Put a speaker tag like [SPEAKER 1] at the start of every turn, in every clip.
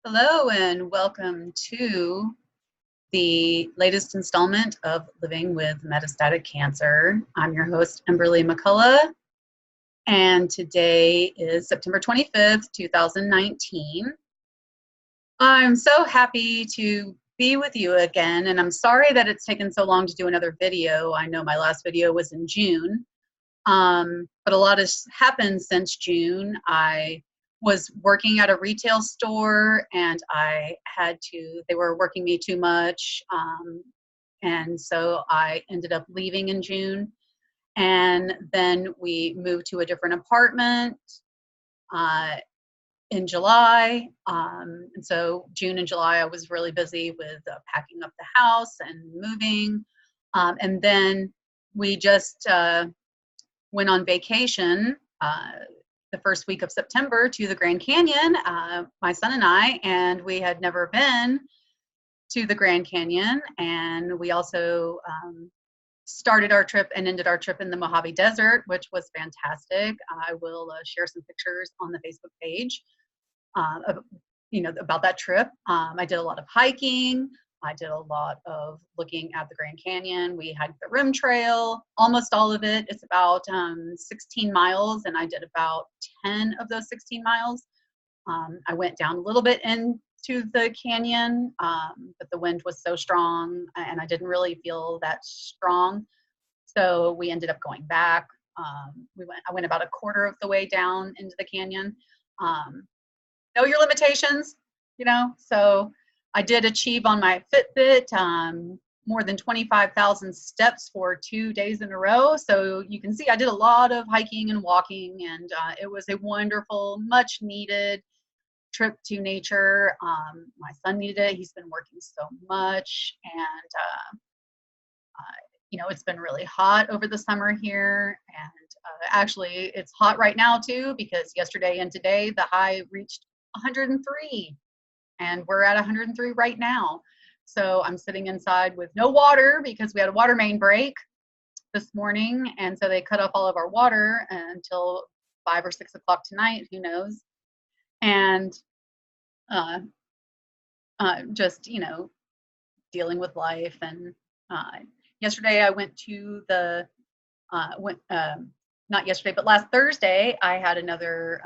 [SPEAKER 1] Hello and welcome to the latest installment of Living with Metastatic Cancer. I'm your host, Emberly McCullough, and today is September 25th, 2019. I'm so happy to be with you again, and I'm sorry that it's taken so long to do another video. I know my last video was in June, but a lot has happened since June. I was working at a retail store and they were working me too much. And so I ended up leaving in June. And then we moved to a different apartment uh, in July. And so June and July, I was really busy with packing up the house and moving. And then we just went on vacation the first week of September to the Grand Canyon, my son and we had never been to the Grand Canyon. And we also started our trip and ended our trip in the Mojave Desert, which was fantastic. I will share some pictures on the Facebook page about that trip. I did a lot of hiking. I did a lot of looking at the Grand Canyon. We hiked the rim trail, almost all of it. It's about 16 miles, and I did about 10 of those 16 miles. I went down a little bit into the canyon, but the wind was so strong, and I didn't really feel that strong. So we ended up going back. I went about a quarter of the way down into the canyon. Know your limitations, so I did achieve on my Fitbit more than 25,000 steps for 2 days in a row. So you can see I did a lot of hiking and walking, and it was a wonderful, much needed trip to nature. My son needed it. He's been working so much, and it's been really hot over the summer here. And actually, it's hot right now too, because yesterday and today the high reached 103. And we're at 103 right now. So I'm sitting inside with no water because we had a water main break this morning. And so they cut off all of our water until 5 or 6 o'clock tonight, who knows. And just, dealing with life. And yesterday I went to not yesterday, but last Thursday, I had another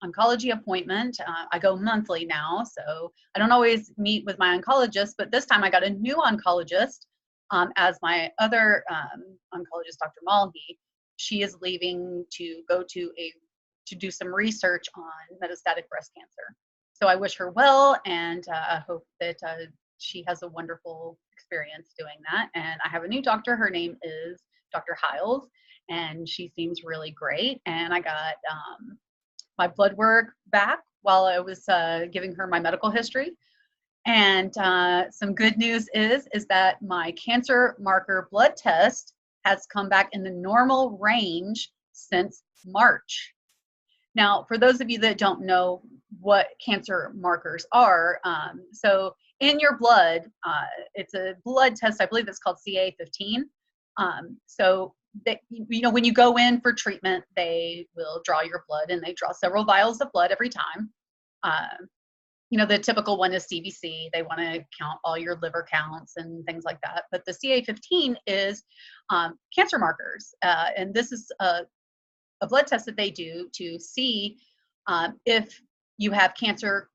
[SPEAKER 1] oncology appointment. I go monthly now, so I don't always meet with my oncologist, but this time I got a new oncologist as my other oncologist, Dr. Malhi. She is leaving to go to do some research on metastatic breast cancer. So I wish her well, and I hope that she has a wonderful experience doing that. And I have a new doctor. Her name is Dr. Hiles, and she seems really great. And I got my blood work back while I was giving her my medical history. And some good news is that my cancer marker blood test has come back in the normal range since March. Now, for those of you that don't know what cancer markers are, so in your blood, it's a blood test, I believe it's called CA15. So when you go in for treatment, they will draw your blood, and they draw several vials of blood every time. The typical one is CBC. They want to count all your liver counts and things like that. But the CA15 is cancer markers. And this is a blood test that they do to see if you have cancer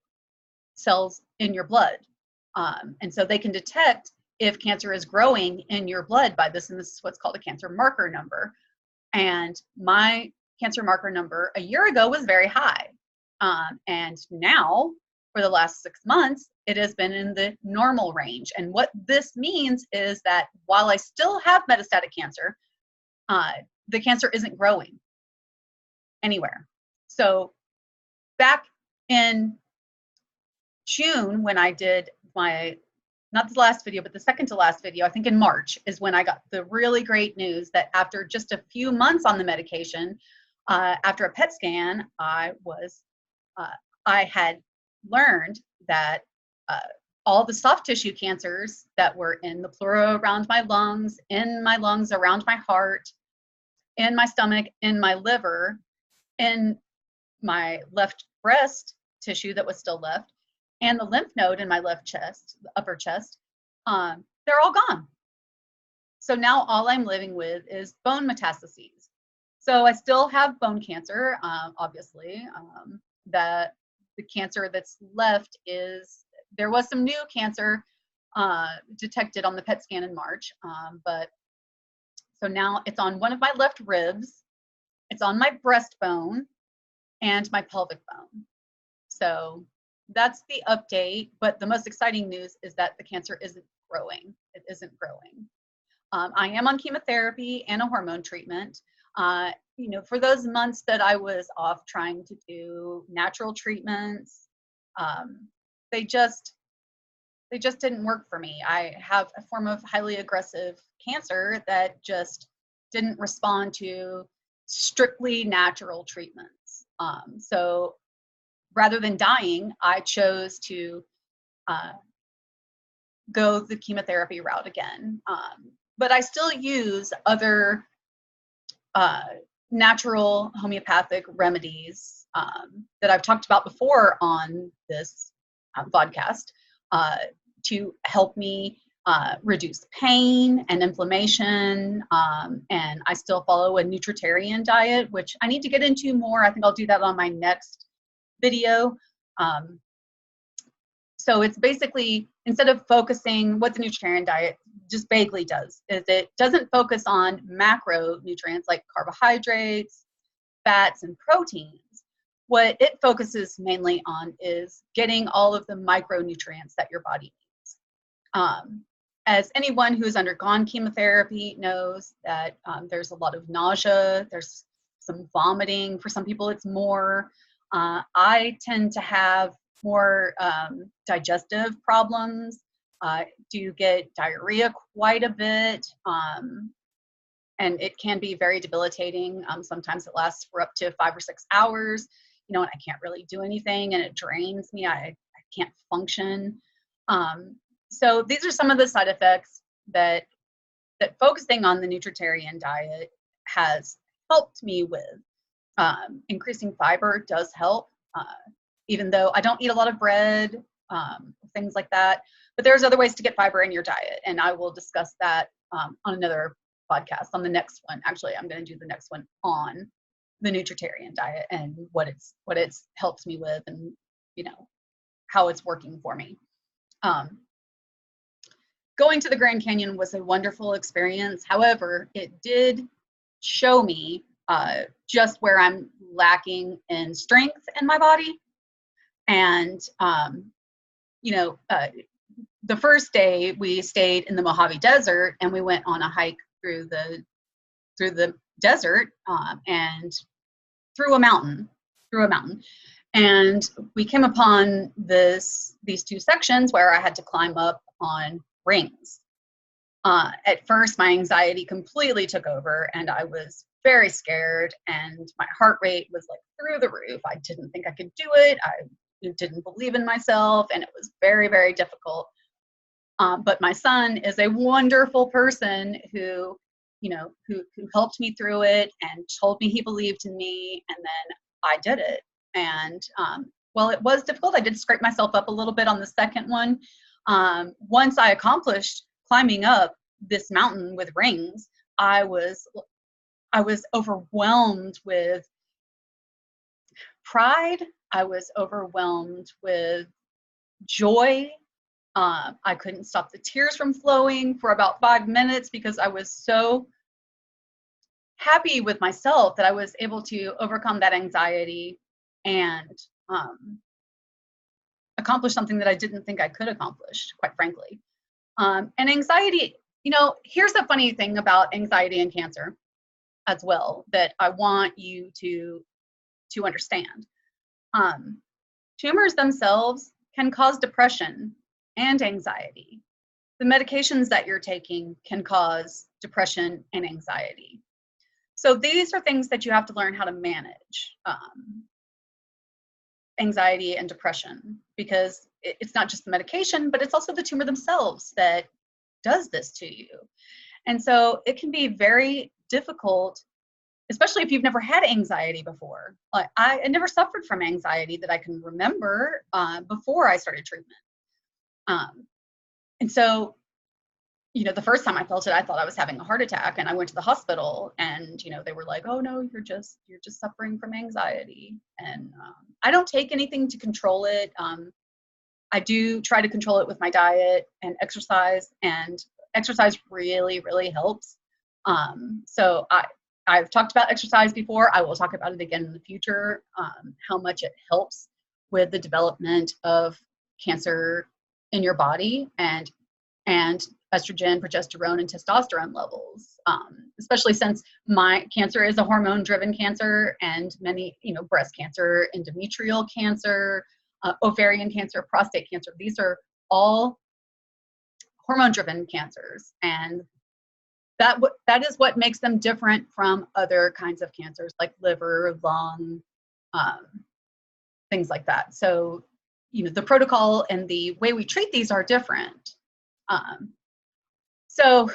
[SPEAKER 1] cells in your blood. And so they can detect if cancer is growing in your blood by this, and this is what's called a cancer marker number. And my cancer marker number a year ago was very high. And now, for the last 6 months, it has been in the normal range. And what this means is that while I still have metastatic cancer, the cancer isn't growing anywhere. So back in June, when I did not the last video, but the second to last video, I think in March, is when I got the really great news that after just a few months on the medication, after a PET scan, I had learned that all the soft tissue cancers that were in the pleura around my lungs, in my lungs around my heart, in my stomach, in my liver, in my left breast tissue that was still left, and the lymph node in my left chest, the upper chest, they're all gone. So now all I'm living with is bone metastases. So I still have bone cancer, obviously. The cancer that's left is, there was some new cancer detected on the PET scan in March, but so now it's on one of my left ribs, it's on my breastbone, and my pelvic bone. So that's the update, but the most exciting news is that the cancer isn't growing. It isn't growing. I am on chemotherapy and a hormone treatment. You know, for those months that I was off trying to do natural treatments, they just didn't work for me. I have a form of highly aggressive cancer that just didn't respond to strictly natural treatments. So rather than dying, I chose to go the chemotherapy route again. But I still use other natural homeopathic remedies that I've talked about before on this podcast to help me reduce pain and inflammation. And I still follow a nutritarian diet, which I need to get into more. I think I'll do that on my next video. So it's basically, instead of focusing, what the nutritarian diet just vaguely does is it doesn't focus on macronutrients like carbohydrates, fats, and proteins. What it focuses mainly on is getting all of the micronutrients that your body needs. As anyone who's undergone chemotherapy knows that there's a lot of nausea, there's some vomiting. For some people, it's more. I tend to have more digestive problems. Do get diarrhea quite a bit, and it can be very debilitating. Sometimes it lasts for up to 5 or 6 hours, you know, and I can't really do anything, and it drains me. I can't function. So these are some of the side effects that focusing on the nutritarian diet has helped me with. Increasing fiber does help, even though I don't eat a lot of bread, things like that. But there's other ways to get fiber in your diet, and I will discuss that on another podcast, on the next one. Actually, I'm going to do the next one on the nutritarian diet and what it's helped me with, and you know how it's working for me. Going to the Grand Canyon was a wonderful experience. However, it did show me just where I'm lacking in strength in my body. And, you know, the first day we stayed in the Mojave Desert, and we went on a hike through the desert and through a mountain. And we came upon these two sections where I had to climb up on rings. At first, my anxiety completely took over, and I was very scared, and my heart rate was like through the roof. I didn't think I could do it. I didn't believe in myself, and it was very, very difficult. But my son is a wonderful person who, you know, who helped me through it and told me he believed in me, and then I did it. And while it was difficult, I did scrape myself up a little bit on the second one. Once I accomplished climbing up this mountain with rings, I was overwhelmed with pride. I was overwhelmed with joy. I couldn't stop the tears from flowing for about 5 minutes because I was so happy with myself that I was able to overcome that anxiety and accomplish something that I didn't think I could accomplish, quite frankly. And anxiety, you know, here's the funny thing about anxiety and cancer as well that I want you to understand. Tumors themselves can cause depression and anxiety. The medications that you're taking can cause depression and anxiety. So these are things that you have to learn how to manage, anxiety and depression, because it's not just the medication, but it's also the tumor themselves that does this to you. And so it can be very difficult especially if you've never had anxiety before. Like I never suffered from anxiety that I can remember before I started treatment. And so, the first time I felt it, I thought I was having a heart attack, and I went to the hospital, and they were like, "Oh no, you're just suffering from anxiety." And I don't take anything to control it. I do try to control it with my diet and exercise really, really helps. So I've talked about exercise before. I will talk about it again in the future, how much it helps with the development of cancer in your body and estrogen, progesterone, and testosterone levels, especially since my cancer is a hormone-driven cancer, and many, breast cancer, endometrial cancer, ovarian cancer, prostate cancer, these are all hormone-driven cancers, and that is what makes them different from other kinds of cancers like liver, lung, things like that. So, the protocol and the way we treat these are different. So,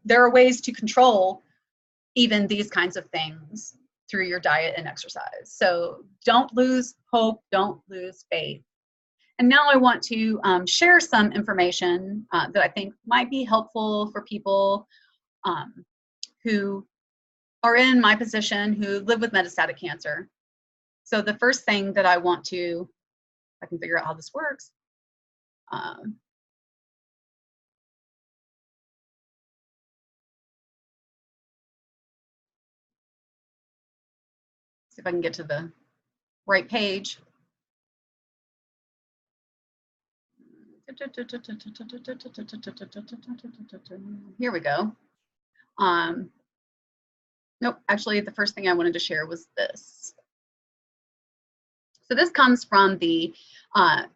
[SPEAKER 1] there are ways to control even these kinds of things through your diet and exercise. So don't lose hope, don't lose faith. And now I want to share some information that I think might be helpful for people who are in my position, who live with metastatic cancer. So the first thing that I want to, if I can figure out how this works, see if I can get to the right page. Here we go. Nope, actually the first thing I wanted to share was this. So this comes from the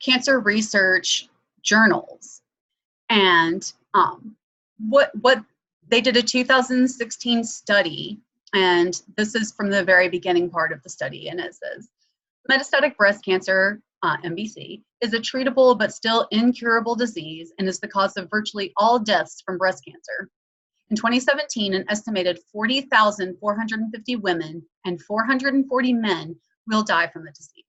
[SPEAKER 1] cancer research journals. And what they did a 2016 study, and this is from the very beginning part of the study, and it says, metastatic breast cancer, MBC, is a treatable but still incurable disease and is the cause of virtually all deaths from breast cancer. In 2017, an estimated 40,450 women and 440 men will die from the disease.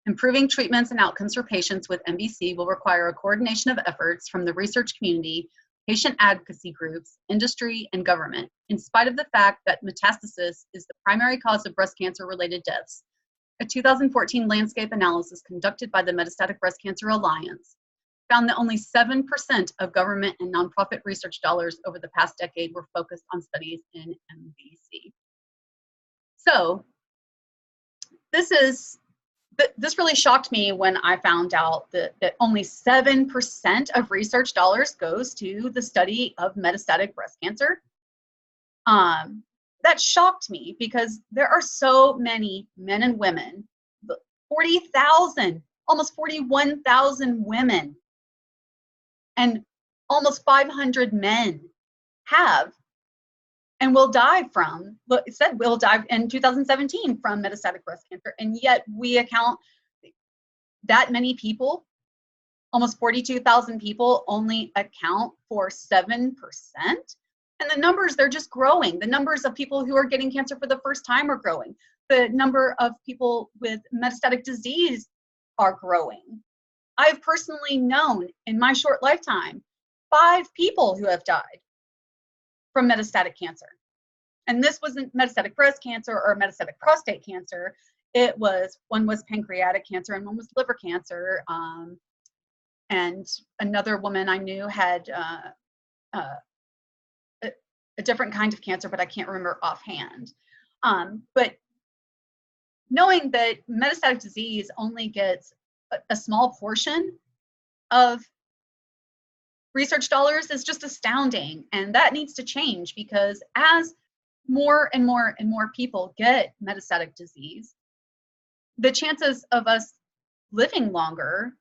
[SPEAKER 1] Improving treatments and outcomes for patients with MBC will require a coordination of efforts from the research community, patient advocacy groups, industry, and government, in spite of the fact that metastasis is the primary cause of breast cancer-related deaths. A 2014 landscape analysis conducted by the Metastatic Breast Cancer Alliance found that only 7% of government and nonprofit research dollars over the past decade were focused on studies in MBC. So this really shocked me when I found out that only 7% of research dollars goes to the study of metastatic breast cancer. That shocked me because there are so many men and women, 40,000, almost 41,000 women, and almost 500 men have and will die from, well, it said will die in 2017 from metastatic breast cancer, and yet we account that many people, almost 42,000 people, only account for 7%. And the numbers, they're just growing. The numbers of people who are getting cancer for the first time are growing. The number of people with metastatic disease are growing. I've personally known in my short lifetime 5 people who have died from metastatic cancer. And this wasn't metastatic breast cancer or metastatic prostate cancer. One was pancreatic cancer and one was liver cancer. And another woman I knew had a different kind of cancer, but I can't remember offhand. But knowing that metastatic disease only gets a small portion of research dollars is just astounding. And that needs to change, because as more and more and more people get metastatic disease, the chances of us living longer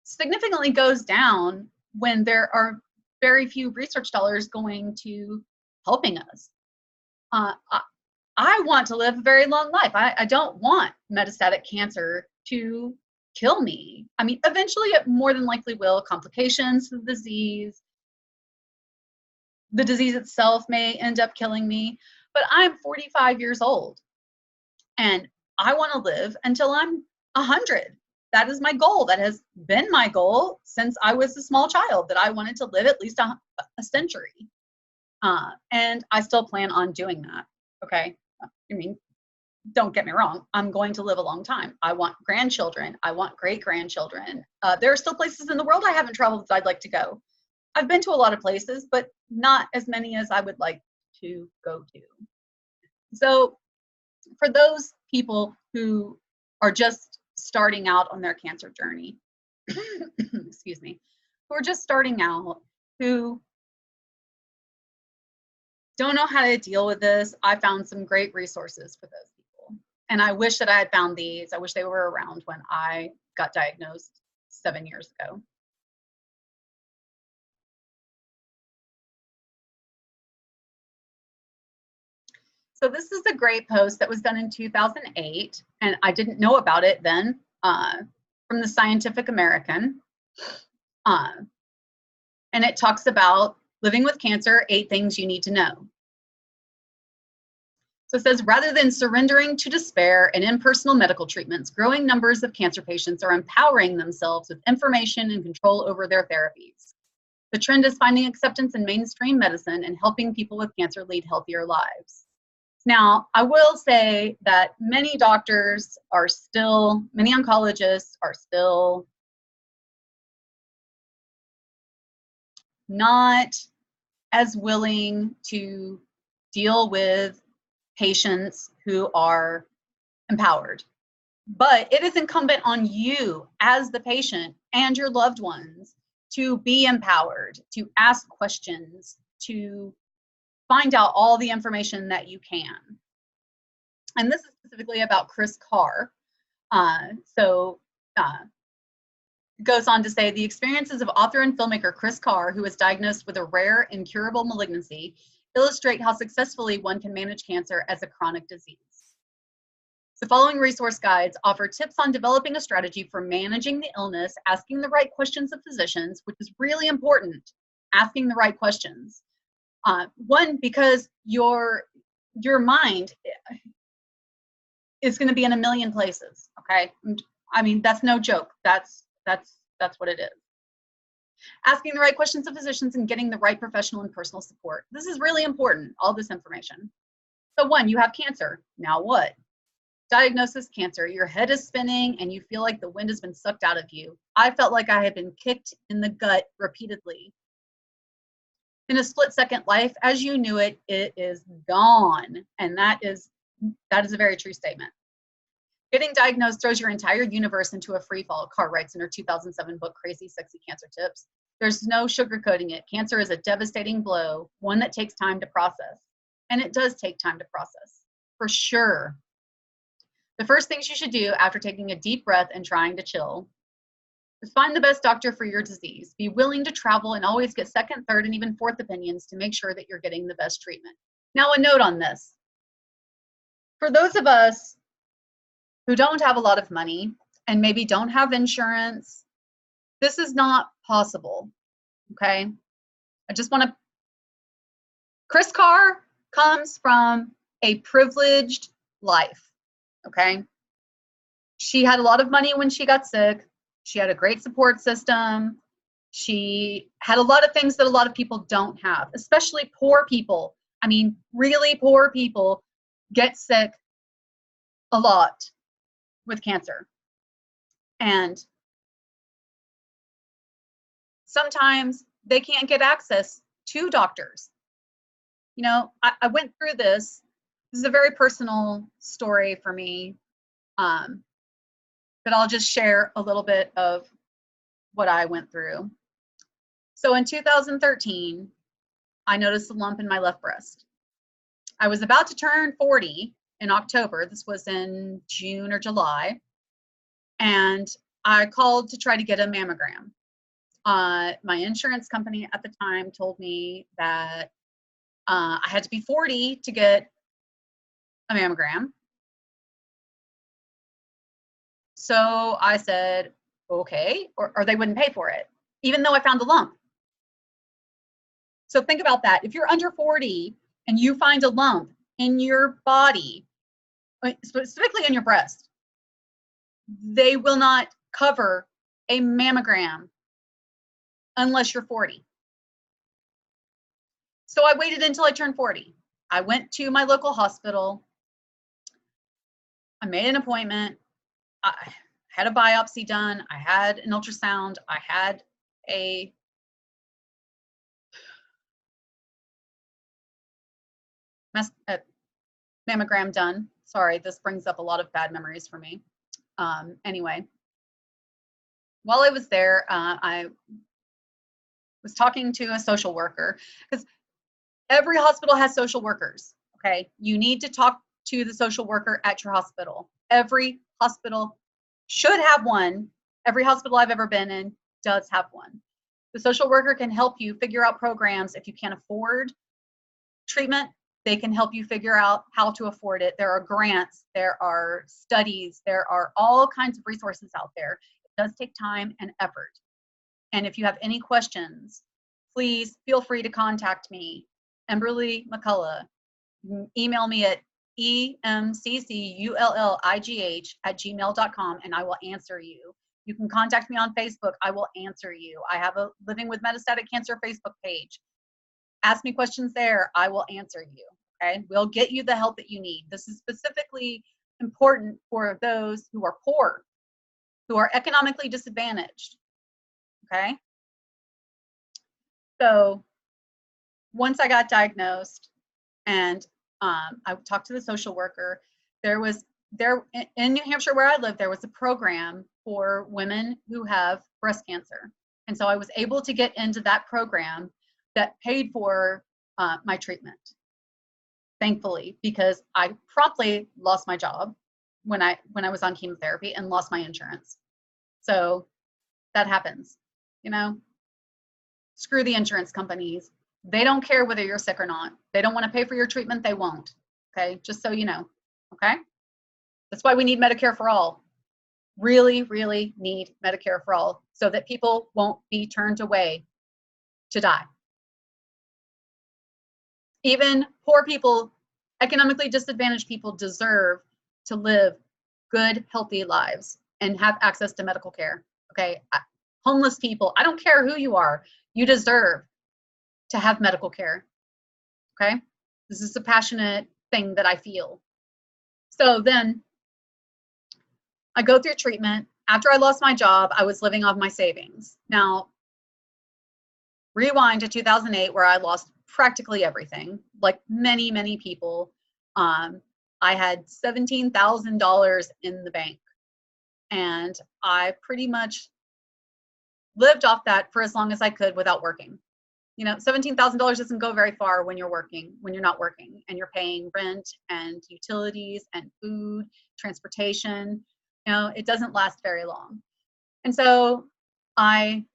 [SPEAKER 1] significantly goes down when there are very few research dollars going to helping us. I want to live a very long life. I don't want metastatic cancer to kill me. I mean, eventually it more than likely will. Complications of the disease itself may end up killing me, But I'm 45 years old and I want to live until I'm 100. That is my goal. That has been my goal since I was a small child, that I wanted to live at least a century. And I still plan on doing that. Okay. I mean, don't get me wrong. I'm going to live a long time. I want grandchildren. I want great grandchildren. There are still places in the world I haven't traveled that I'd like to go. I've been to a lot of places, but not as many as I would like to go to. So for those people who are just starting out on their cancer journey, excuse me, who are just starting out, who don't know how to deal with this, I found some great resources for those people. And I wish that I had found these. I wish they were around when I got diagnosed 7 years ago. So this is a great post that was done in 2008, and I didn't know about it then, from the Scientific American. And it talks about living with cancer, 8 things you need to know. So it says, rather than surrendering to despair and impersonal medical treatments, growing numbers of cancer patients are empowering themselves with information and control over their therapies. The trend is finding acceptance in mainstream medicine and helping people with cancer lead healthier lives. Now, I will say that many doctors are still, many oncologists are still not as willing to deal with patients who are empowered. But it is incumbent on you as the patient and your loved ones to be empowered, to ask questions, to find out all the information that you can. And this is specifically about Chris Carr. Goes on to say, the experiences of author and filmmaker Chris Carr, who was diagnosed with a rare incurable malignancy, illustrate how successfully one can manage cancer as a chronic disease. The following resource guides offer tips on developing a strategy for managing the illness, asking the right questions of physicians, which is really important, asking the right questions. One, because your mind is going to be in a million places, okay? I mean, that's no joke. That's what it is. Asking the right questions of physicians and getting the right professional and personal support. This is really important, all this information. So 1, you have cancer. Now what? Diagnosis: cancer. Your head is spinning and you feel like the wind has been sucked out of you. I felt like I had been kicked in the gut repeatedly. In a split-second, life as you knew it, it is gone. And that is a very true statement. Getting diagnosed throws your entire universe into a free fall, Carr writes in her 2007 book, Crazy Sexy Cancer Tips. There's no sugarcoating it. Cancer is a devastating blow, one that takes time to process. And it does take time to process, for sure. The first things you should do after taking a deep breath and trying to chill is find the best doctor for your disease. Be willing to travel and always get second, third, and even fourth opinions to make sure that you're getting the best treatment. Now, a note on this. For those of us who don't have a lot of money and maybe don't have insurance, this is not possible, okay? I just want to, Chris Carr comes from a privileged life, okay? She had a lot of money when she got sick. She had a great support system. She had a lot of things that a lot of people don't have, especially poor people. I mean, really poor people get sick a lot with cancer. And sometimes they can't get access to doctors. You know, I went through this. This is a very personal story for me, but I'll just share a little bit of what I went through. So in 2013, I noticed a lump in my left breast. I was about to turn 40 in October. This was in June or July. And I called to try to get a mammogram. My insurance company at the time told me that I had to be 40 to get a mammogram. So I said, okay, or they wouldn't pay for it, even though I found the lump. So think about that. If you're under 40 and you find a lump in your body, specifically in your breast, they will not cover a mammogram unless you're 40. So I waited until I turned 40. I went to my local hospital. I made an appointment. I had a biopsy done. I had an ultrasound. I had a mammogram done. Sorry, this brings up a lot of bad memories for me. Anyway, while I was there, I was talking to a social worker, because every hospital has social workers. Okay, you need to talk to the social worker at your hospital. Every hospital should have one. Every hospital I've ever been in does have one. The social worker can help you figure out programs. If you can't afford treatment, they can help you figure out how to afford it. There are grants, there are studies, there are all kinds of resources out there. It does take time and effort. And if you have any questions, please feel free to contact me, Emberly McCullough. Email me at emcculligh@gmail.com, and I will answer you. You can contact me on Facebook. I will answer you. I have a Living with Metastatic Cancer Facebook page. Ask me questions there. I will answer you. Okay, we'll get you the help that you need. This is specifically important for those who are poor, who are economically disadvantaged. Okay, so once I got diagnosed and I talked to the social worker, there in New Hampshire where I live, there was a program for women who have breast cancer. And so I was able to get into that program that paid for my treatment, thankfully, because I promptly lost my job when I was on chemotherapy and lost my insurance. So that happens, you know. Screw the insurance companies. They don't care whether you're sick or not. They don't want to pay for your treatment, they won't. Okay, just so you know. Okay, that's why we need Medicare for all. Really, really need Medicare for all, so that people won't be turned away to die. Even poor people, economically disadvantaged people, deserve to live good, healthy lives and have access to medical care. Okay, homeless people, I don't care who you are, you deserve to have medical care. Okay, this is a passionate thing that I feel. So then I go through treatment. After I lost my job, I was living off my savings. Now, rewind to 2008, where I lost practically everything, like many, many people. I had $17,000 in the bank, and I pretty much lived off that for as long as I could without working. You know, $17,000 doesn't go very far when you're working, when you're not working, and you're paying rent and utilities and food, transportation. You know, it doesn't last very long. And so I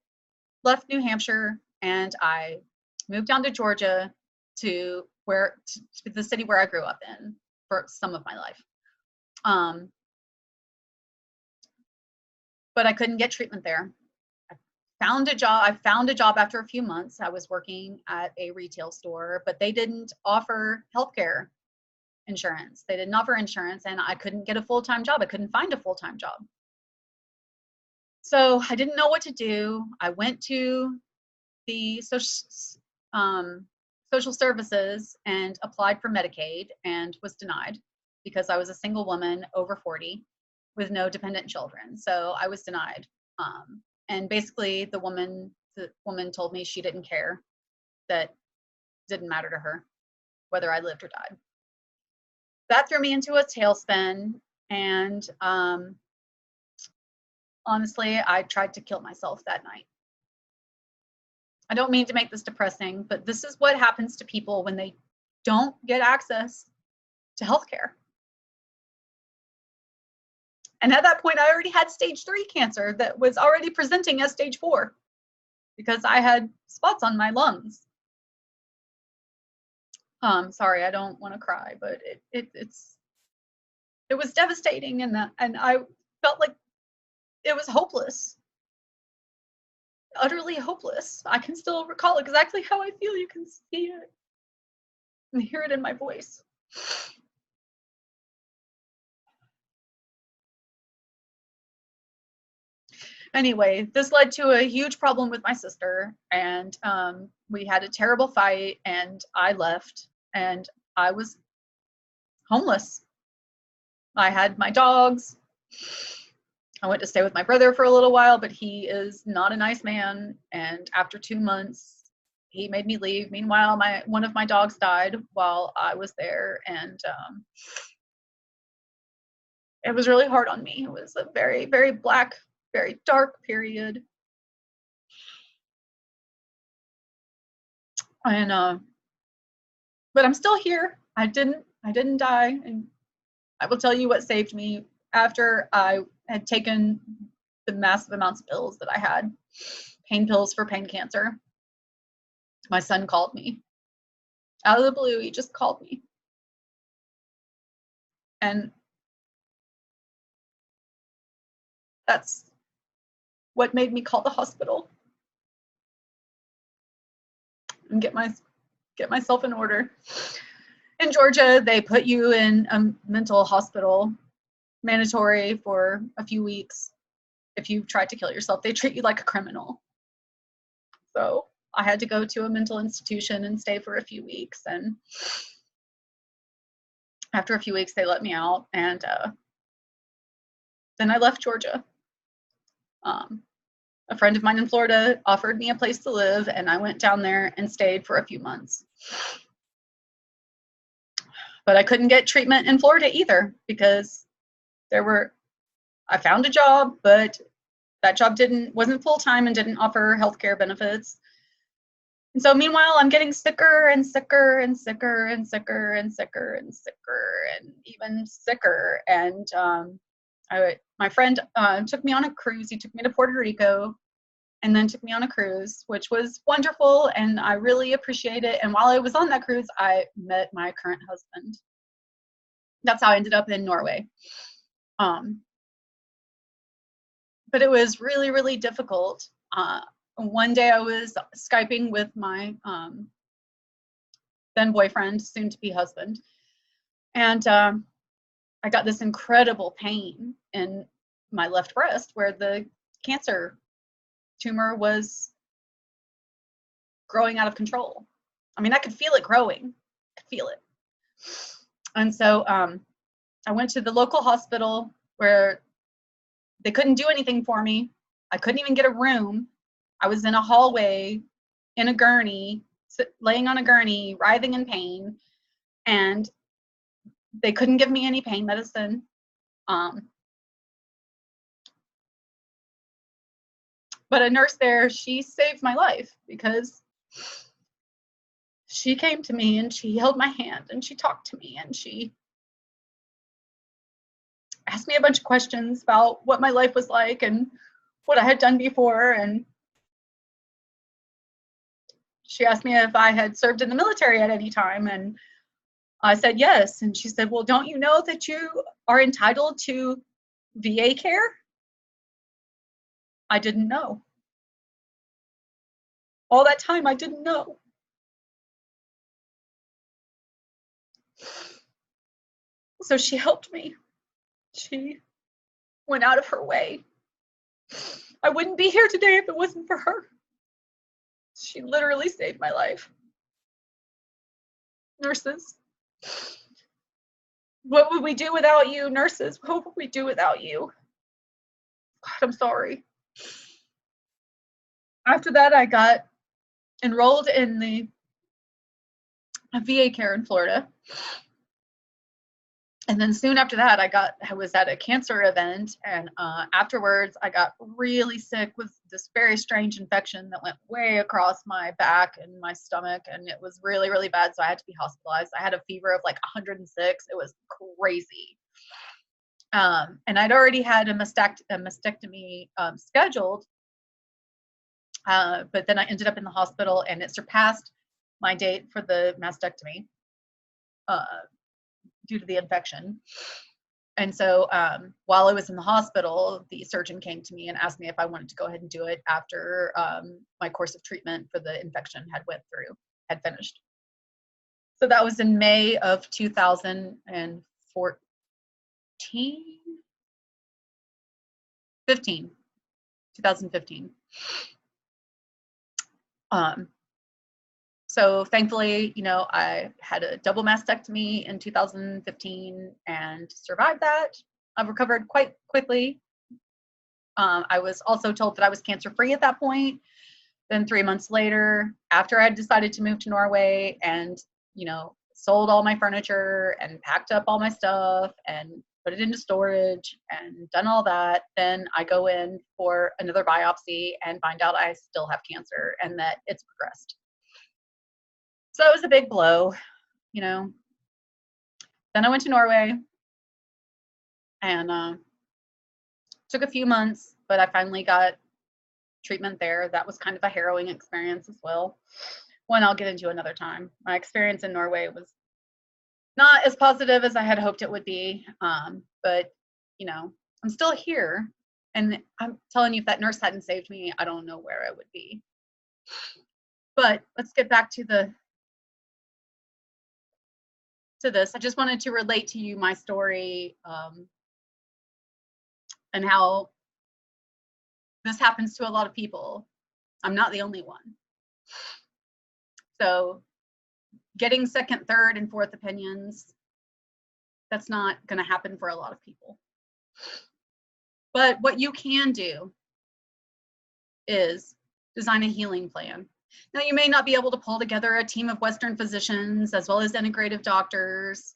[SPEAKER 1] left New Hampshire and I moved down to Georgia, to the city where I grew up in for some of my life. But I couldn't get treatment there. I found a job after a few months. I was working at a retail store, but they didn't offer healthcare insurance. They didn't offer insurance, and I couldn't get a full-time job. I couldn't find a full-time job. So I didn't know what to do. I went to the social services and applied for Medicaid and was denied, because I was a single woman over 40 with no dependent children. So I was denied. And basically the woman told me she didn't care, that it didn't matter to her whether I lived or died. That threw me into a tailspin, and honestly, I tried to kill myself that night. I don't mean to make this depressing, but this is what happens to people when they don't get access to healthcare. And at that point, I already had stage 3 cancer that was already presenting as stage 4, because I had spots on my lungs. Sorry, I don't want to cry, but it was devastating, and I felt like it was hopeless. Utterly hopeless. I can still recall exactly how I feel. You can see it and hear it in my voice. Anyway, this led to a huge problem with my sister, and we had a terrible fight, and I left, and I was homeless. I had my dogs. I went to stay with my brother for a little while, but he is not a nice man. And after 2 months, he made me leave. Meanwhile, one of my dogs died while I was there, and it was really hard on me. It was a very, very black, very dark period. And but I'm still here. I didn't die, and I will tell you what saved me. After I had taken the massive amounts of pills that I had, pain pills for pain cancer, my son called me out of the blue. He just called me, and that's what made me call the hospital and get myself in order. In Georgia, they put you in a mental hospital, mandatory for a few weeks. If you tried to kill yourself, they treat you like a criminal. So I had to go to a mental institution and stay for a few weeks. And after a few weeks, they let me out. And then I left Georgia. A friend of mine in Florida offered me a place to live, and I went down there and stayed for a few months. But I couldn't get treatment in Florida either, because I found a job, but that job wasn't full-time and didn't offer healthcare benefits. And so meanwhile, I'm getting sicker and sicker and sicker and sicker and sicker and sicker and even sicker. And my friend took me on a cruise. He took me to Puerto Rico and then took me on a cruise, which was wonderful, and I really appreciate it. And while I was on that cruise, I met my current husband. That's how I ended up in Norway. But it was really, really difficult. One day I was Skyping with my then boyfriend, soon to be husband, and I got this incredible pain in my left breast where the cancer tumor was growing out of control. I mean, I could feel it growing, I could feel it. And so I went to the local hospital where they couldn't do anything for me. I couldn't even get a room. I was in a hallway in a gurney, laying on a gurney, writhing in pain, and they couldn't give me any pain medicine. But a nurse there, she saved my life, because she came to me and she held my hand and she talked to me and she asked me a bunch of questions about what my life was like and what I had done before. And she asked me if I had served in the military at any time, and I said yes. And she said, well, don't you know that you are entitled to VA care? I didn't know. All that time, I didn't know. So she helped me. She went out of her way. I wouldn't be here today if it wasn't for her. She literally saved my life. Nurses, what would we do without you? Nurses, what would we do without you? God, I'm sorry. After that, I got enrolled in the VA care in Florida. And then soon after that, I was at a cancer event, and afterwards I got really sick with this very strange infection that went way across my back and my stomach, and it was really, really bad. So I had to be hospitalized. I had a fever of like 106. It was crazy. And I'd already had a mastectomy scheduled, but then I ended up in the hospital, and it surpassed my date for the mastectomy due to the infection. And so while I was in the hospital, the surgeon came to me and asked me if I wanted to go ahead and do it after my course of treatment for the infection had finished. So that was in May of 2014, 2015. So thankfully, you know, I had a double mastectomy in 2015 and survived that. I've recovered quite quickly. I was also told that I was cancer-free at that point. Then 3 months later, after I had decided to move to Norway and, you know, sold all my furniture and packed up all my stuff and put it into storage and done all that, then I go in for another biopsy and find out I still have cancer and that it's progressed. So it was a big blow, you know. Then I went to Norway and took a few months, but I finally got treatment there. That was kind of a harrowing experience as well. One I'll get into another time. My experience in Norway was not as positive as I had hoped it would be, but you know, I'm still here, and I'm telling you, if that nurse hadn't saved me, I don't know where I would be. But let's get back to this. I just wanted to relate to you my story and how this happens to a lot of people. I'm not the only one. So getting second, third, and fourth opinions, that's not going to happen for a lot of people. But what you can do is design a healing plan. Now, you may not be able to pull together a team of Western physicians as well as integrative doctors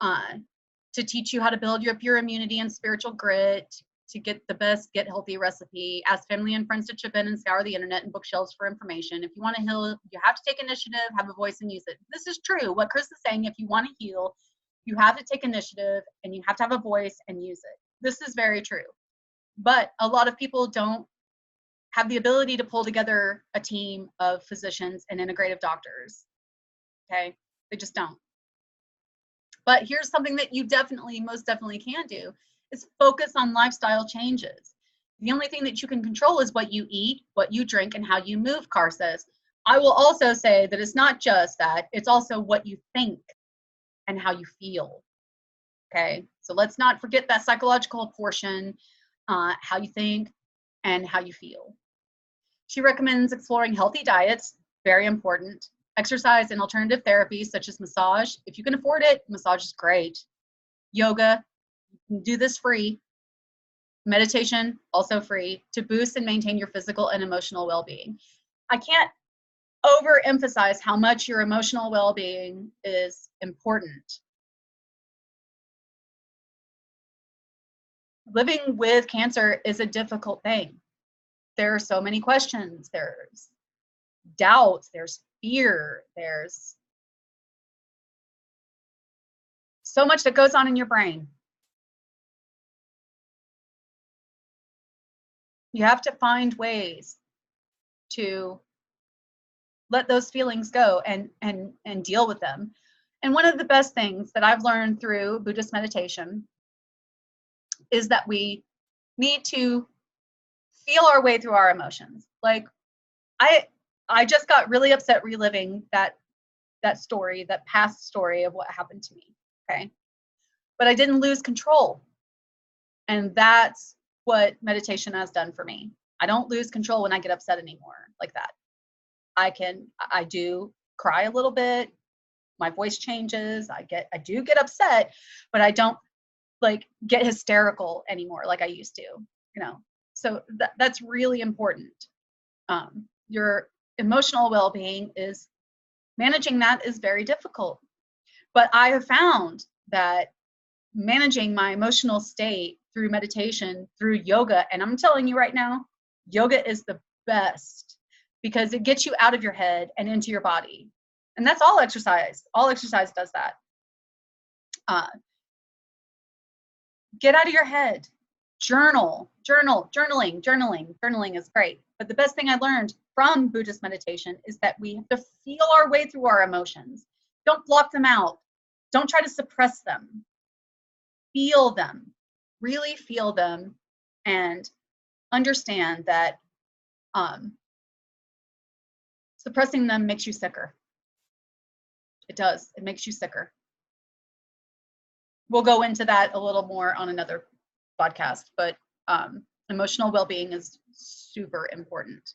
[SPEAKER 1] to teach you how to build up your immunity and spiritual grit, to get the best get healthy recipe. Ask family and friends to chip in and scour the internet and bookshelves for information. If you want to heal, you have to take initiative, have a voice, and use it. This is true. What Chris is saying, if you want to heal, you have to take initiative and you have to have a voice and use it. This is very true. But a lot of people don't have the ability to pull together a team of physicians and integrative doctors. Okay, they just don't. But here's something that you definitely, most definitely can do, is focus on lifestyle changes. The only thing that you can control is what you eat, what you drink, and how you move, Carr says. I will also say that it's not just that, it's also what you think and how you feel. Okay, so let's not forget that psychological portion, how you think and how you feel. She recommends exploring healthy diets, very important, exercise and alternative therapies such as massage. If you can afford it, massage is great. Yoga, you can do this free. Meditation, also free, to boost and maintain your physical and emotional well-being. I can't overemphasize how much your emotional well-being is important. Living with cancer is a difficult thing. There are so many questions. There's doubts, there's fear, there's so much that goes on in your brain. You have to find ways to let those feelings go and deal with them. And one of the best things that I've learned through Buddhist meditation is that we need to feel our way through our emotions. Like I just got really upset reliving that story, that past story of what happened to me. Okay. But I didn't lose control. And that's what meditation has done for me. I don't lose control when I get upset anymore like that. I do cry a little bit. My voice changes. I do get upset, but I don't like get hysterical anymore like I used to, you know. So that's really important. Your emotional well-being is managing that is very difficult. But I have found that managing my emotional state through meditation, through yoga, and I'm telling you right now, yoga is the best because it gets you out of your head and into your body. And that's all exercise. All exercise does that. Get out of your head. Journaling is great. But the best thing I learned from Buddhist meditation is that we have to feel our way through our emotions. Don't block them out. Don't try to suppress them. Feel them. Really feel them and understand that suppressing them makes you sicker. It does. It makes you sicker. We'll go into that a little more on another podcast, but emotional well-being is super important.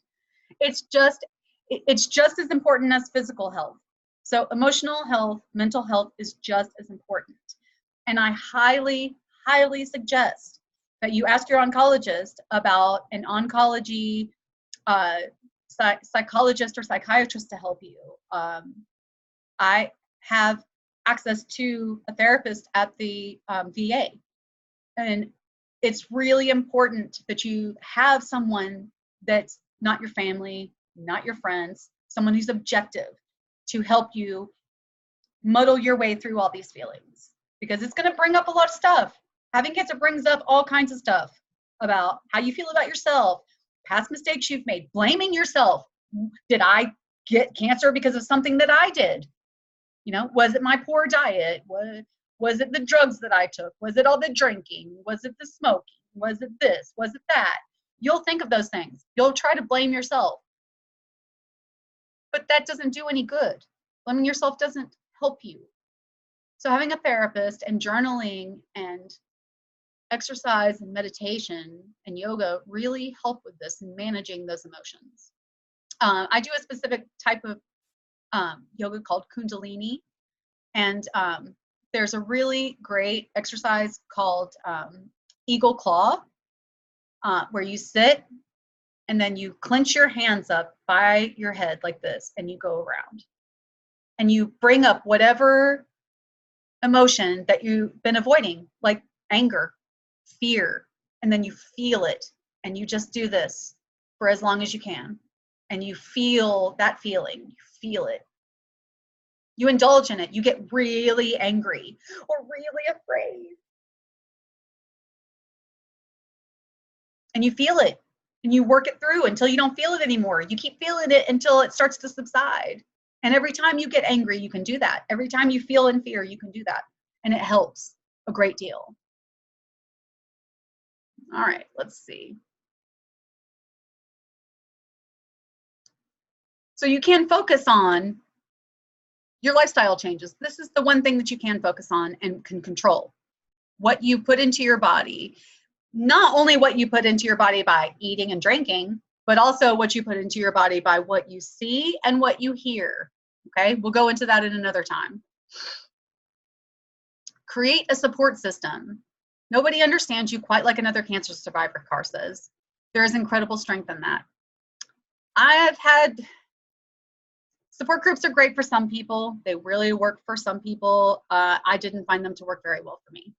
[SPEAKER 1] It's just as important as physical health. So emotional health, mental health is just as important. And I highly, highly suggest that you ask your oncologist about an oncology psychologist or psychiatrist to help you. I have access to a therapist at the VA, and it's really important that you have someone that's not your family, not your friends, someone who's objective to help you muddle your way through all these feelings, because it's going to bring up a lot of stuff. Having cancer brings up all kinds of stuff about how you feel about yourself, past mistakes you've made, blaming yourself. Did I get cancer because of something that I did? You know, was it my poor diet? Was it the drugs that I took? Was it all the drinking? Was it the smoking? Was it this? Was it that? You'll think of those things. You'll try to blame yourself. But that doesn't do any good. Blaming yourself doesn't help you. So having a therapist and journaling and exercise and meditation and yoga really help with this and managing those emotions. I do a specific type of yoga called Kundalini, and there's a really great exercise called Eagle Claw, where you sit and then you clench your hands up by your head like this, and you go around and you bring up whatever emotion that you've been avoiding, like anger, fear, and then you feel it, and you just do this for as long as you can, and you feel that feeling, you feel it, you indulge in it, you get really angry or really afraid, and you feel it, and you work it through until you don't feel it anymore. You keep feeling it until it starts to subside. And every time you get angry, you can do that. Every time you feel in fear, you can do that. And it helps a great deal. All right, let's see. So you can focus on your lifestyle changes. This is the one thing that you can focus on and can control. What you put into your body, not only what you put into your body by eating and drinking, but also what you put into your body by what you see and what you hear. Okay, we'll go into that in another time. Create a support system. Nobody understands you quite like another cancer survivor, Carr says. There is incredible strength in that. I've had support groups are great for some people. They really work for some people. I didn't find them to work very well for me.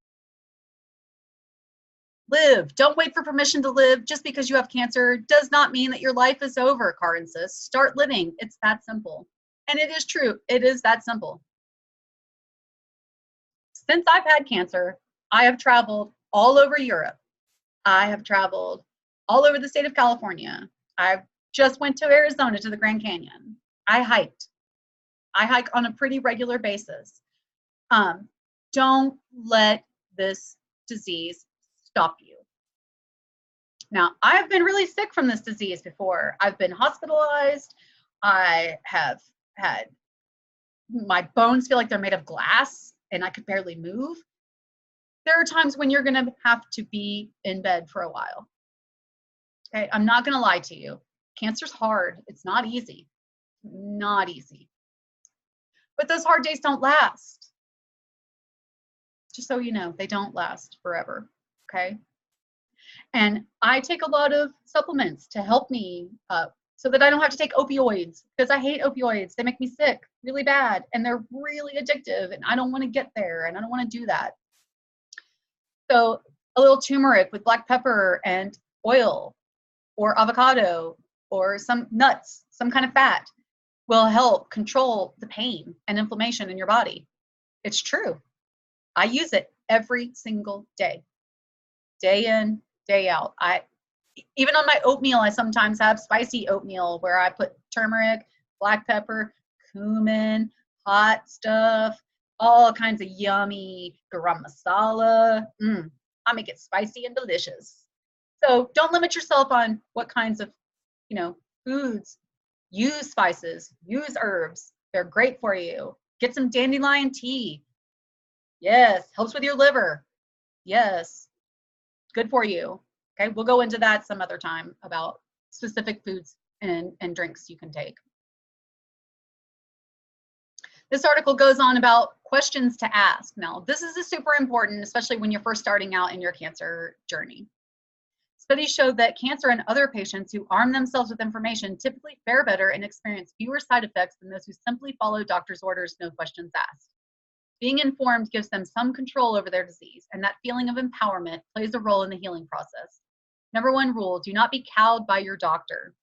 [SPEAKER 1] Live. Don't wait for permission to live. Just because you have cancer does not mean that your life is over, Carr insists. Start living. It's that simple. And it is true. It is that simple. Since I've had cancer, I have traveled all over Europe. I have traveled all over the state of California. I just went to Arizona to the Grand Canyon. I hiked. I hike on a pretty regular basis. Don't let this disease stop you. Now, I've been really sick from this disease before. I've been hospitalized. I have had my bones feel like they're made of glass and I could barely move. There are times when you're going to have to be in bed for a while. Okay, I'm not going to lie to you. Cancer's hard. It's not easy. Not easy. But those hard days don't last. Just so you know, they don't last forever. Okay. And I take a lot of supplements to help me so that I don't have to take opioids, because I hate opioids. They make me sick really bad and they're really addictive and I don't want to get there and I don't want to do that. So a little turmeric with black pepper and oil or avocado or some nuts, some kind of fat will help control the pain and inflammation in your body. It's true. I use it every single day, day in, day out. Even on my oatmeal, I sometimes have spicy oatmeal where I put turmeric, black pepper, cumin, hot stuff, all kinds of yummy garam masala. I make it spicy and delicious. So don't limit yourself on what kinds of, foods. Use spices, use herbs. They're great for you. Get some dandelion tea. Yes, helps with your liver. Yes, good for you. Okay, we'll go into that some other time about specific foods and drinks you can take. This article goes on about questions to ask. Now, this is super important, especially when you're first starting out in your cancer journey. Studies show that cancer and other patients who arm themselves with information typically fare better and experience fewer side effects than those who simply follow doctor's orders, no questions asked. Being informed gives them some control over their disease, and that feeling of empowerment plays a role in the healing process. Number one rule, do not be cowed by your doctor.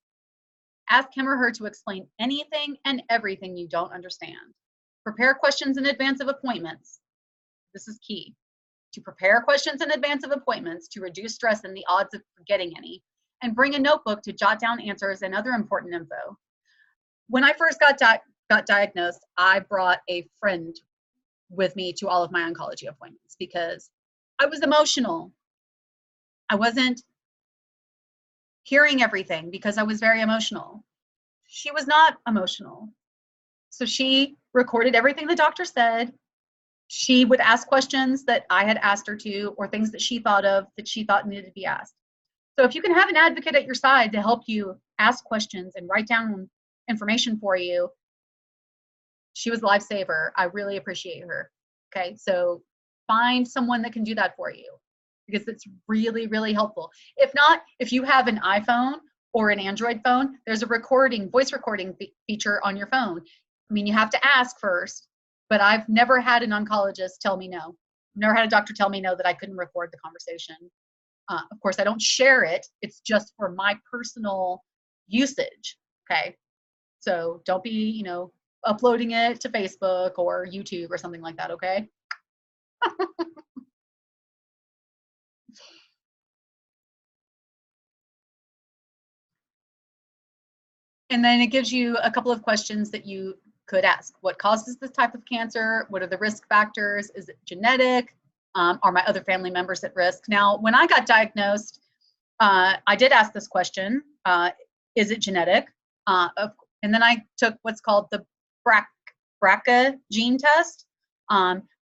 [SPEAKER 1] Ask him or her to explain anything and everything you don't understand. Prepare questions in advance of appointments. This is key. To prepare questions in advance of appointments to reduce stress and the odds of forgetting any, and bring a notebook to jot down answers and other important info. When I first got diagnosed, I brought a friend with me to all of my oncology appointments because I was emotional. I wasn't hearing everything because I was very emotional. She was not emotional. So she recorded everything the doctor said. She would ask questions that I had asked her to, or things that she thought of that she thought needed to be asked. So if you can have an advocate at your side to help you ask questions and write down information for you, she was a lifesaver. I really appreciate her. Okay, so find someone that can do that for you because it's really, really helpful. If not, if you have an iPhone or an Android phone, there's a voice recording feature on your phone. I mean, you have to ask first, but I've never had an oncologist tell me no. I've never had a doctor tell me no that I couldn't record the conversation. Of course, I don't share it. It's just for my personal usage, okay? So don't be, uploading it to Facebook or YouTube or something like that, okay? And then it gives you a couple of questions that you could ask. What causes this type of cancer? What are the risk factors? Is it genetic? Are my other family members at risk? Now, when I got diagnosed, I did ask this question, is it genetic? And then I took what's called the BRCA gene test,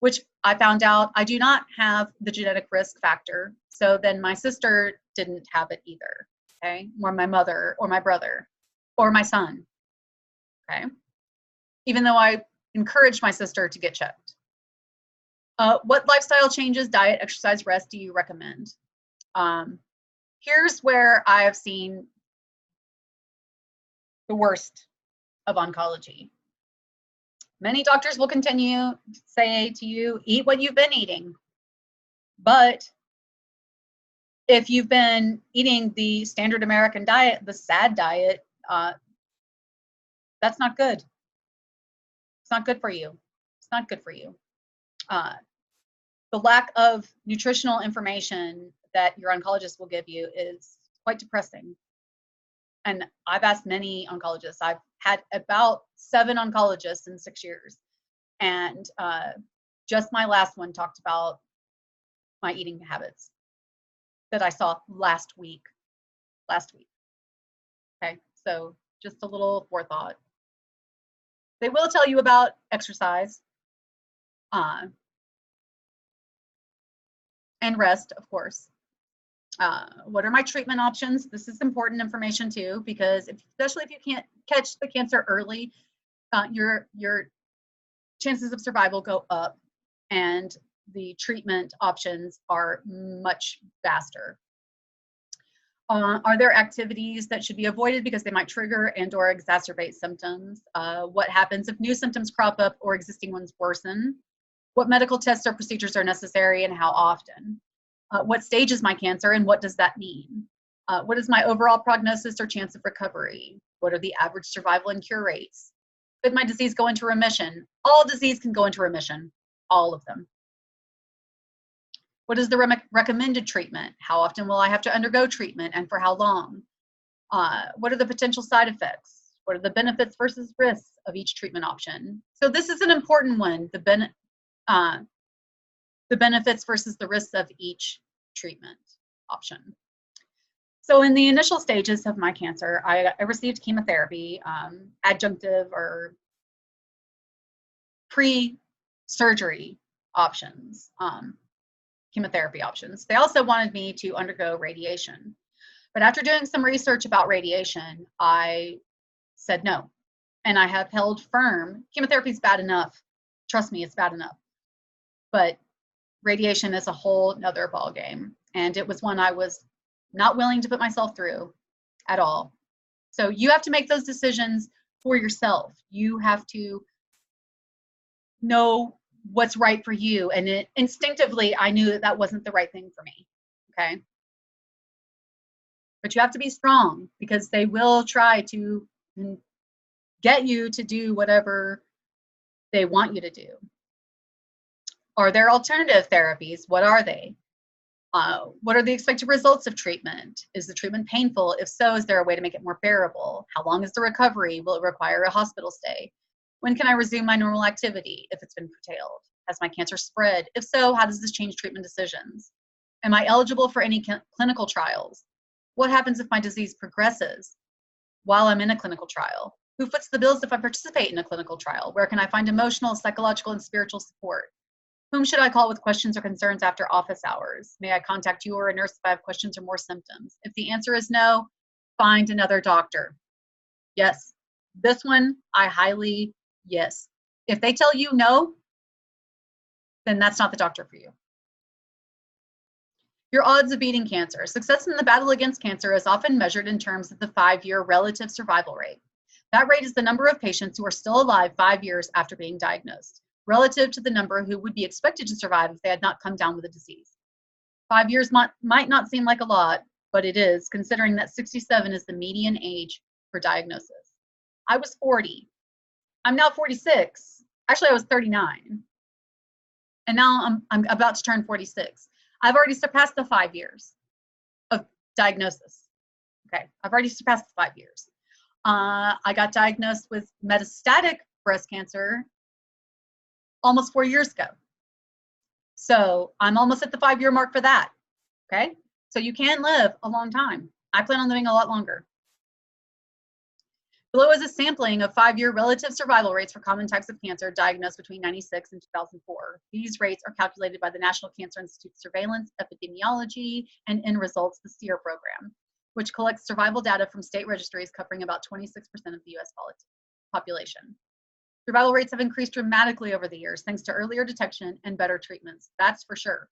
[SPEAKER 1] which I found out I do not have the genetic risk factor. So then my sister didn't have it either, okay? Or my mother, or my brother, or my son, okay? Even though I encouraged my sister to get checked. What lifestyle changes, diet, exercise, rest do you recommend? Here's where I have seen the worst of oncology. Many doctors will continue to say to you, eat what you've been eating. But if you've been eating the standard American diet, the SAD diet, that's not good. It's not good for you. It's not good for you. The lack of nutritional information that your oncologist will give you is quite depressing. And I've asked many oncologists. I've had about 7 oncologists in 6 years. And just my last one talked about my eating habits that I saw last week. Okay, so just a little forethought. They will tell you about exercise and rest, of course. What are my treatment options? This is important information too, because especially if you can't catch the cancer early, your chances of survival go up and the treatment options are much faster. Are there activities that should be avoided because they might trigger and or exacerbate symptoms? What happens if new symptoms crop up or existing ones worsen? What medical tests or procedures are necessary and how often? What stage is my cancer and what does that mean? What is my overall prognosis or chance of recovery? What are the average survival and cure rates? Could my disease go into remission? All disease can go into remission, all of them. What is the recommended treatment? How often will I have to undergo treatment and for how long? What are the potential side effects? What are the benefits versus risks of each treatment option? So this is an important one, the benefits versus the risks of each treatment option. So in the initial stages of my cancer, I received chemotherapy, adjunctive or pre-surgery options, chemotherapy options. They also wanted me to undergo radiation. But after doing some research about radiation, I said no. And I have held firm. Chemotherapy is bad enough. Trust me, it's bad enough. But radiation is a whole nother ballgame. And it was one I was not willing to put myself through at all. So you have to make those decisions for yourself. You have to know what's right for you. And instinctively, I knew that that wasn't the right thing for me. Okay. But you have to be strong, because they will try to get you to do whatever they want you to do. Are there alternative therapies? What are they? What are the expected results of treatment? Is the treatment painful? If so, is there a way to make it more bearable? How long is the recovery? Will it require a hospital stay? When can I resume my normal activity if it's been curtailed? Has my cancer spread? If so, how does this change treatment decisions? Am I eligible for any clinical trials? What happens if my disease progresses while I'm in a clinical trial? Who foots the bills if I participate in a clinical trial? Where can I find emotional, psychological, and spiritual support? Whom should I call with questions or concerns after office hours? May I contact you or a nurse if I have questions or more symptoms? If the answer is no, find another doctor. Yes, this one I highly yes. If they tell you no, then that's not the doctor for you. Your odds of beating cancer. Success in the battle against cancer is often measured in terms of the 5-year relative survival rate. That rate is the number of patients who are still alive 5 years after being diagnosed, relative to the number who would be expected to survive if they had not come down with a disease. 5 years might not seem like a lot, but it is, considering that 67 is the median age for diagnosis. I was 40. I'm now 46. Actually, I was 39. And now I'm about to turn 46. I've already surpassed the 5 years of diagnosis. Okay, I've already surpassed the 5 years. I got diagnosed with metastatic breast cancer almost 4 years ago. So I'm almost at the 5-year mark for that. Okay, so you can live a long time. I plan on living a lot longer. Below is a sampling of 5-year relative survival rates for common types of cancer diagnosed between 1996 and 2004. These rates are calculated by the National Cancer Institute Surveillance, Epidemiology, and End Results, the SEER program, which collects survival data from state registries covering about 26% of the US population. Survival rates have increased dramatically over the years thanks to earlier detection and better treatments, that's for sure.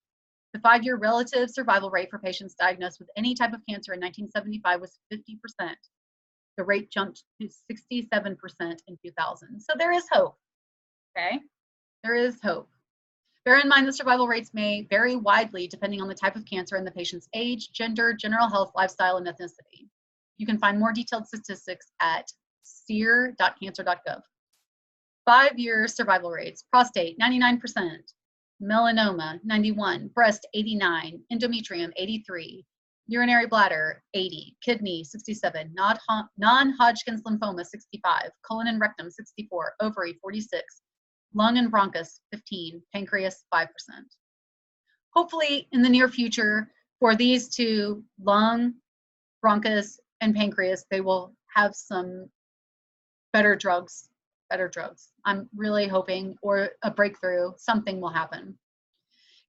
[SPEAKER 1] The 5-year relative survival rate for patients diagnosed with any type of cancer in 1975 was 50%. The rate jumped to 67% in 2000. So there is hope, okay? There is hope. Bear in mind the survival rates may vary widely depending on the type of cancer and the patient's age, gender, general health, lifestyle, and ethnicity. You can find more detailed statistics at seer.cancer.gov. 5-year survival rates: prostate 99%, melanoma 91, breast 89, endometrium 83, urinary bladder 80, kidney 67, non-Hodgkin's lymphoma 65, colon and rectum 64, ovary 46, lung and bronchus 15, pancreas 5%. Hopefully in the near future for these two, lung, bronchus, and pancreas, they will have some better drugs. I'm really hoping, or a breakthrough, something will happen.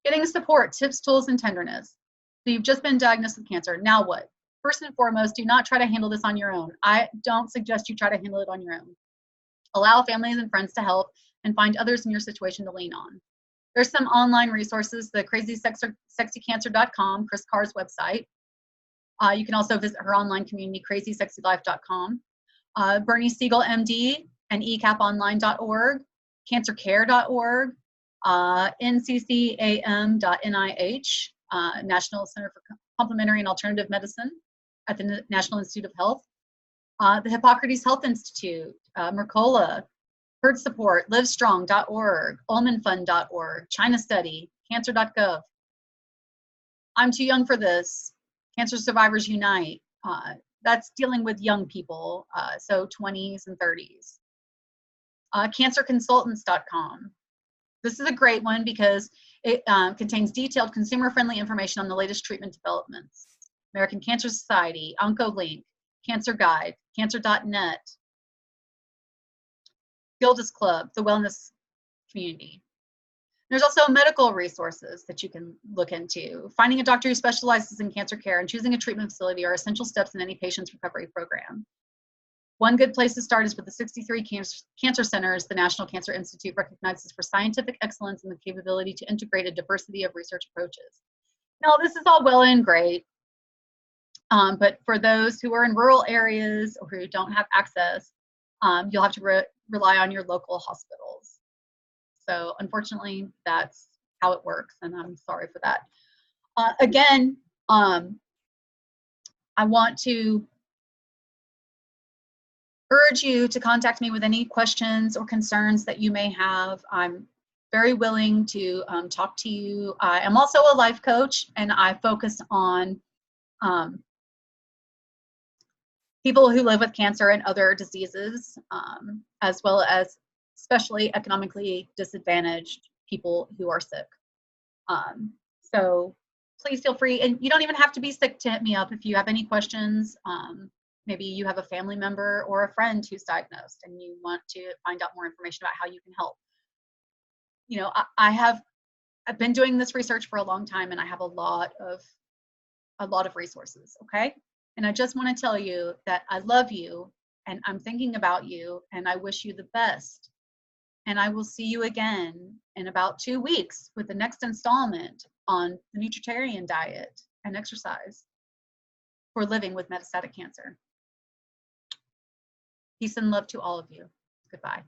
[SPEAKER 1] Getting support, tips, tools, and tenderness. So you've just been diagnosed with cancer. Now what? First and foremost, do not try to handle this on your own. I don't suggest you try to handle it on your own. Allow families and friends to help and find others in your situation to lean on. There's some online resources, the crazysexycancer.com, Chris Carr's website. You can also visit her online community, crazysexylife.com. Bernie Siegel, MD, and ecaponline.org, cancercare.org, nccam.nih, National Center for Complementary and Alternative Medicine at the National Institute of Health, the Hippocrates Health Institute, Mercola, Herd Support, livestrong.org, ulmanfund.org, China Study, cancer.gov. I'm too young for this. Cancer Survivors Unite. That's dealing with young people, so 20s and 30s. Cancerconsultants.com. This is a great one because it contains detailed consumer-friendly information on the latest treatment developments. American Cancer Society, OncoLink, Cancer Guide, Cancer.net, Gilda's Club, the Wellness community. There's also medical resources that you can look into. Finding a doctor who specializes in cancer care and choosing a treatment facility are essential steps in any patient's recovery program. One good place to start is with the 63 cancer centers the National Cancer Institute recognizes for scientific excellence and the capability to integrate a diversity of research approaches. Now, this is all well and great, but for those who are in rural areas or who don't have access, you'll have to rely on your local hospitals. So unfortunately, that's how it works, and I'm sorry for that. Again, I want to urge you to contact me with any questions or concerns that you may have. I'm very willing to talk to you. I am also a life coach, and I focus on people who live with cancer and other diseases, as well as especially economically disadvantaged people who are sick. So please feel free, and you don't even have to be sick to hit me up if you have any questions. Maybe you have a family member or a friend who's diagnosed and you want to find out more information about how you can help. You know, I've been doing this research for a long time, and I have a lot of resources, okay? And I just want to tell you that I love you, and I'm thinking about you, and I wish you the best. And I will see you again in about 2 weeks with the next installment on the nutritarian diet and exercise for living with metastatic cancer. Peace and love to all of you. Goodbye.